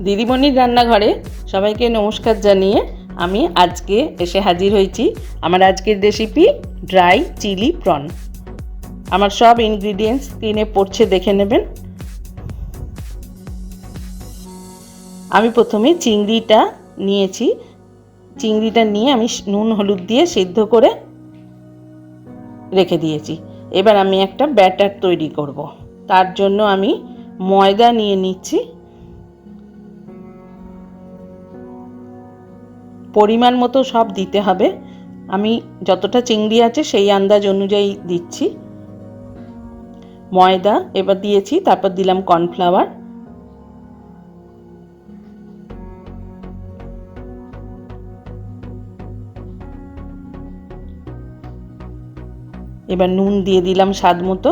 দিদিমণির রান্নাঘরে সবাইকে নমস্কার জানিয়ে আমি আজকে এসে হাজির হয়েছি। আমার আজকের রেসিপি ড্রাই চিলি প্রন। আমার সব ইনগ্রিডিয়েন্টস স্ক্রিনে পড়ছে, দেখে নেবেন। আমি প্রথমে চিংড়িটা নিয়েছি। চিংড়িটা নিয়ে আমি নুন হলুদ দিয়ে সিদ্ধ করে রেখে দিয়েছি। এবার আমি একটা ব্যাটার তৈরি করব। তার জন্য আমি ময়দা নিয়ে নিচ্ছি। পরিমাণ মতো সব দিতে হবে। আমি যতটা চিংড়ি আছে সেই আন্দাজ অনুযায়ী দিচ্ছি ময়দা। এবার দিয়েছি, তারপর দিলাম কর্নফ্লাওয়ার, এবার নুন দিয়ে দিলাম স্বাদ মতো,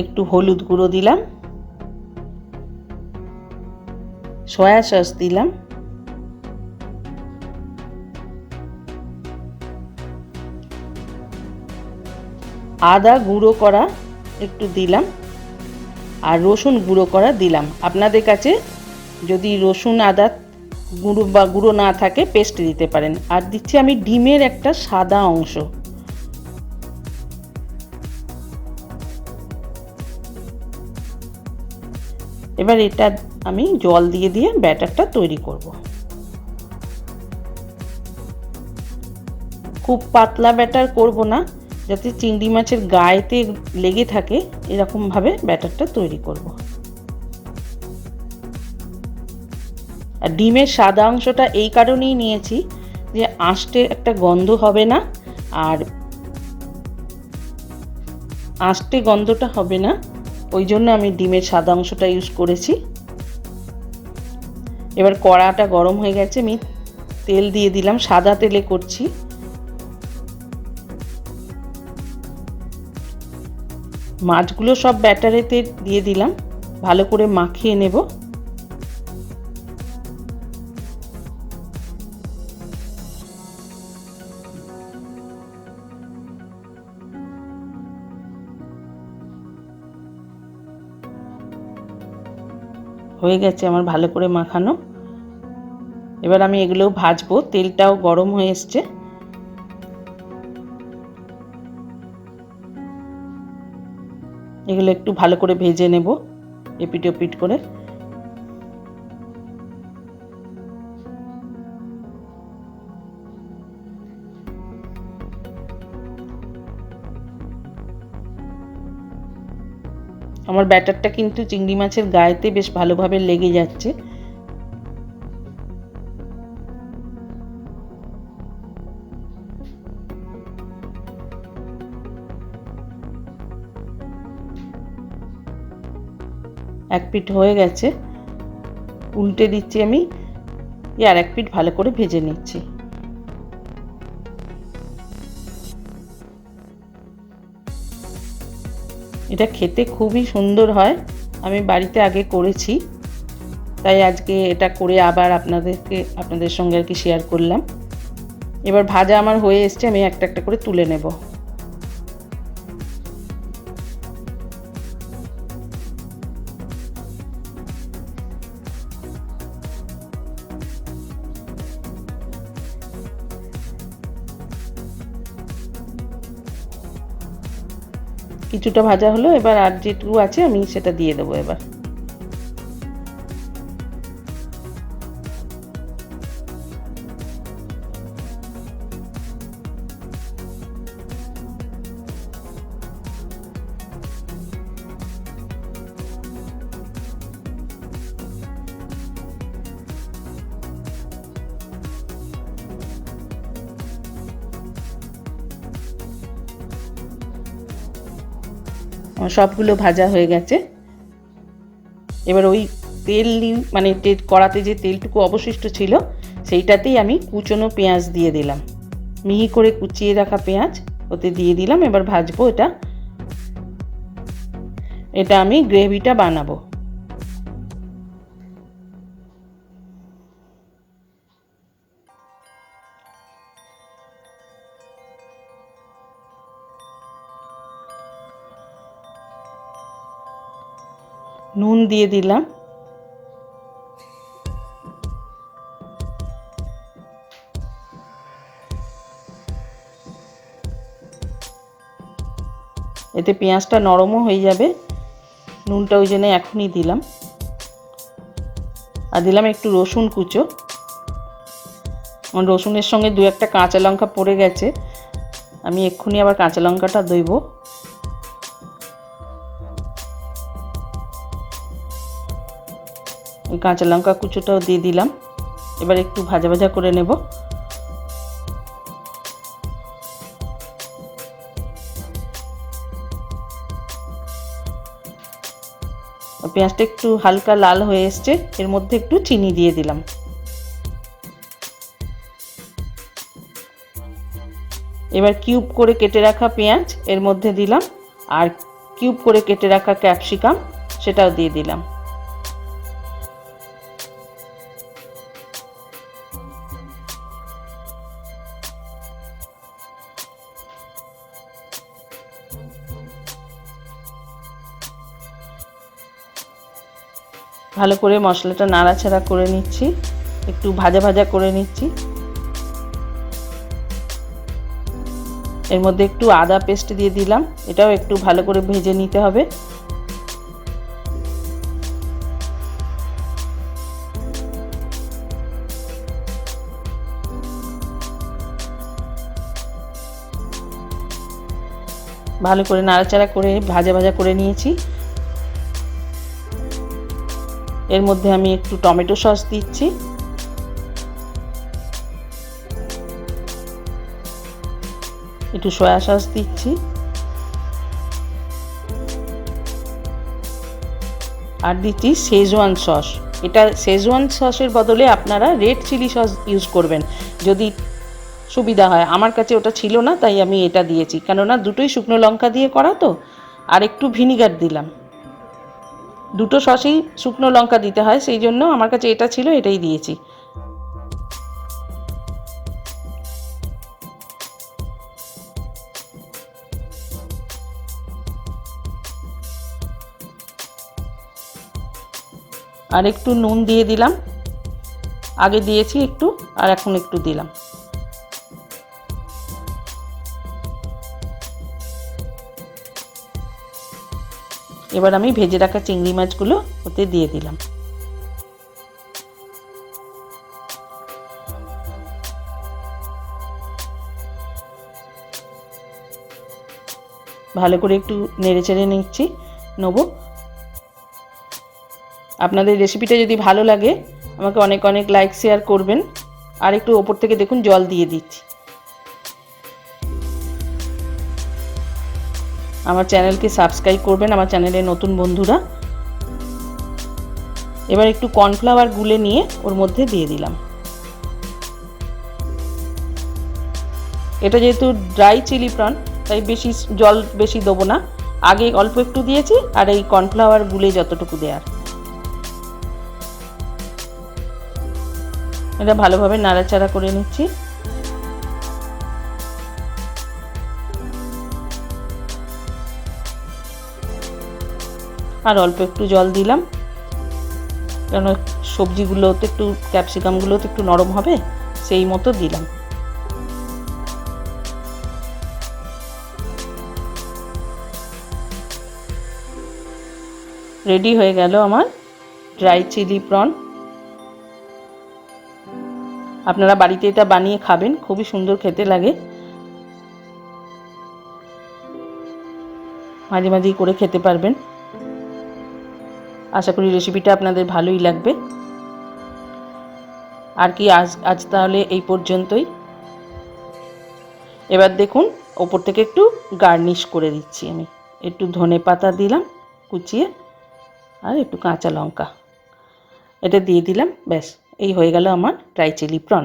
একটু হলুদ গুঁড়ো দিলাম, সয়া সস দিলাম, আদা গুঁড়ো করা একটু দিলাম, আর রসুন গুঁড়ো করা দিলাম। আপনাদের কাছে যদি রসুন আদা গুঁড়ো না থাকে পেস্ট দিতে পারেন। আর দিচ্ছি আমি ডিমের একটা সাদা অংশ। এবার এটা আমি জল দিয়ে দিয়ে ব্যাটারটা তৈরি করব। খুব পাতলা ব্যাটার করব না, যাতে চিংড়ি মাছের গায়েতে লেগে থাকে এরকমভাবে ব্যাটারটা তৈরি করব। আর ডিমের সাদা অংশটা এই কারণেই নিয়েছি যে আঁশটে একটা গন্ধ হবে না, আর আঁশটে গন্ধটা হবে না, ওই জন্য আমি ডিমের সাদা অংশটা ইউজ করেছি। এবার কড়াটা গরম হয়ে গেছে, আমি তেল দিয়ে দিলাম। সাদা তেলে করছি। মাছগুলো সব ব্যাটারেতে দিয়ে দিলাম, ভালো করে মাখিয়ে নেব। হয়ে গেছে আমার ভালো করে মাখানো। এবার আমি এগুলোও ভাজবো। তেলটাও গরম হয়ে এসছে। এগুলো একটু ভালো করে ভেজে নেব এপিট ওপিট করে। আমার ব্যাটারটা কিন্তু চিংড়ি মাছের গায়েতে বেশ ভালোভাবে লেগে যাচ্ছে। এক পিঠ হয়ে গেছে, উল্টে দিচ্ছি আমি। আর এক পিঠ ভালো করে ভেজে নিচ্ছি। এটা খেতে খুবই সুন্দর হয়। আমি বাড়িতে আগে করেছি, তাই আজকে এটা করে আবার আপনাদের সঙ্গে আর কি শেয়ার করলাম। এবার ভাজা আমার হয়ে এসছে, আমি একটা একটা করে তুলে নেব। কিছুটা ভাজা হলো, এবার আর যেটুকু আছে আমি সেটা দিয়ে দেবো। এবার সবগুলো ভাজা হয়ে গেছে। এবার ওই তেল মানে কড়াতে যে তেলটুকু অবশিষ্ট ছিল সেইটাতেই আমি কুচনো পেঁয়াজ দিয়ে দিলাম। মিহি করে কুচিয়ে রাখা পেঁয়াজ ওতে দিয়ে দিলাম। এবার ভাজবো এটা। আমি গ্রেভিটা বানাবো। নুন দিয়ে দিলাম, এতে পেঁয়াজটা নরমও হয়ে যাবে। নুনটা ওই জন্য এখনই দিলাম। আর দিলাম একটু রসুন কুচো। রসুনের সঙ্গে দু একটা কাঁচা লঙ্কা পড়ে গেছে, আমি এক্ষুনি আবার কাঁচা লঙ্কাটা দেবো। এই কাঁচা লঙ্কা কুচোটাও দিয়ে দিলাম। এবার একটু ভাজা ভাজা করে নেব। পেঁয়াজটা একটু হালকা লাল হয়ে এসছে, এর মধ্যে একটু চিনি দিয়ে দিলাম। এবার কিউব করে কেটে রাখা পেঁয়াজ এর মধ্যে দিলাম, আর কিউব করে কেটে রাখা ক্যাপসিকাম সেটাও দিয়ে দিলাম। ভালো করে মশলাটা নাড়াচাড়া করে নিচ্ছি, একটু ভাজা ভাজা করে নিচ্ছি। এর মধ্যে একটু আদা পেস্ট দিয়ে দিলাম, এটাও একটু ভালো করে ভেজে নিতে হবে। ভালো করে নাড়াচাড়া করে ভাজা ভাজা করে নিয়েছি। এর মধ্যে আমি একটু টমেটো সস দিচ্ছি, একটু সয়া সস দিচ্ছি, আর দিচ্ছি শেজওয়ান সস। এটা শেজওয়ান সসের বদলে আপনারা রেড চিলি সস ইউজ করবেন যদি সুবিধা হয়। আমার কাছে ওটা ছিল না, তাই আমি এটা দিয়েছি, কেননা দুটোই শুকনো লঙ্কা দিয়ে করা তো। আর একটু ভিনিগার দিলাম। দুটো সসই শুকনো লঙ্কা দিতে হয়, সেই জন্য আমার কাছে এটা ছিল, এটাই দিয়েছি। আর একটু নুন দিয়ে দিলাম, আগে দিয়েছি একটু, আর এখন একটু দিলাম। এবার আমি ভেজে রাখা চিংড়ি মাছগুলো ওতে দিয়ে দিলাম। ভালো করে একটু নেড়ে চেড়ে নেব। আপনাদের রেসিপিটা যদি ভালো লাগে আমাকে অনেক অনেক লাইক শেয়ার করবেন। আর একটু ওপর থেকে দেখুন জল দিয়ে দিচ্ছি। আমার চ্যানেলকে সাবস্ক্রাইব করবেন, আমার চ্যানেলে নতুন বন্ধুরা। এবার একটু কর্নফ্লাওয়ার গুলে নিয়ে ওর মধ্যে দিয়ে দিলাম। এটা যেহেতু ড্রাই চিলি প্রন, তাই জল বেশি দেবো না। আগে অল্প একটু দিয়েছি, আর এই কর্নফ্লাওয়ার গুলে যতটুকু দেওয়ার। এটা ভালোভাবে নাড়াচাড়া করে নিচ্ছি। আর অল্প একটু জল দিলাম, কারণ সবজিগুলোতে একটু ক্যাপসিকামগুলোতে একটু নরম হবে, সেই মতো দিলাম। রেডি হয়ে গেল আমার ড্রাই চিলি প্রন। আপনারা বাড়িতে এটা বানিয়ে খাবেন, খুবই সুন্দর খেতে লাগে। মাঝে মাঝেই করে খেতে পারবেন। আশা করি রেসিপিটা আপনাদের ভালোই লাগবে। আর কি আজ তাহলে এই পর্যন্তই। এবার দেখুন ওপর থেকে একটু গার্নিশ করে দিচ্ছি আমি। একটু ধনে পাতা দিলাম কুচিয়ে, আর একটু কাঁচা লঙ্কা এটা দিয়ে দিলাম। ব্যাস, এই হয়ে গেল আমার ড্রাই চিলি প্রন।